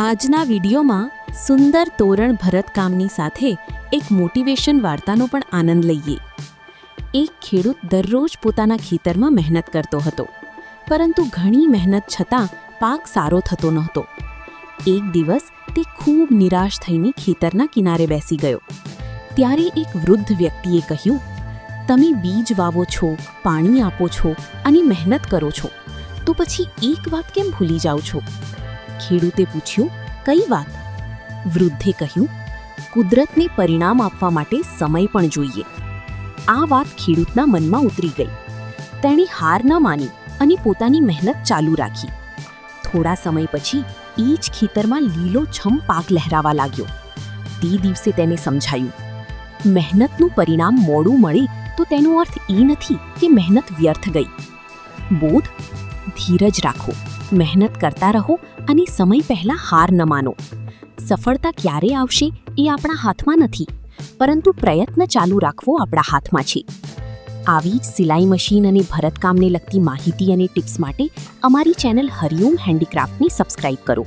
આજના વિડીયોમાં સુંદર તોરણ ભરતકામની સાથે એક મોટિવેશન વાર્તાનો પણ આનંદ લઈએ। એક ખેડૂત દરરોજ પોતાના ખેતરમાં મહેનત કરતો હતો, પરંતુ ઘણી મહેનત છતાં પાક સારો થતો નહોતો। એક દિવસ તે ખૂબ નિરાશ થઈને ખેતરના કિનારે બેસી ગયો। ત્યારે એક વૃદ્ધ વ્યક્તિએ કહ્યું, તમે બીજ વાવો છો, પાણી આપો છો અને મહેનત કરો છો, તો પછી એક વાત કેમ ભૂલી જાઓ છો? ખેડૂતે પૂછ્યું, કઈ વાત? વૃદ્ધે કહ્યું, કુદરતને પરિણામ આપવા માટે સમય પણ જોઈએ। આ વાત ખેડૂતના મનમાં ઉતરી ગઈ। તેણે હાર ન માની અને પોતાની મહેનત ચાલુ રાખી। થોડા સમય પછી એ જ ખેતરમાં લીલોછમ પાક લહેરાવા લાગ્યો। તે દિવસે તેને સમજાયું, મહેનતનું પરિણામ મોડું મળે તો તેનો અર્થ એ નથી કે મહેનત વ્યર્થ ગઈ। બોધ: ધીરજ રાખો, મહેનત કરતા રહો અને સમય પહેલાં હાર ન માનો। સફળતા ક્યારે આવશે એ આપણા હાથમાં નથી, પરંતુ પ્રયત્ન ચાલુ રાખવો આપણા હાથમાં છે। આવી જ સિલાઈ મશીન અને ભરતકામને લગતી માહિતી અને ટિપ્સ માટે અમારી ચેનલ હરિઓમ હેન્ડીક્રાફ્ટને સબસ્ક્રાઇબ કરો।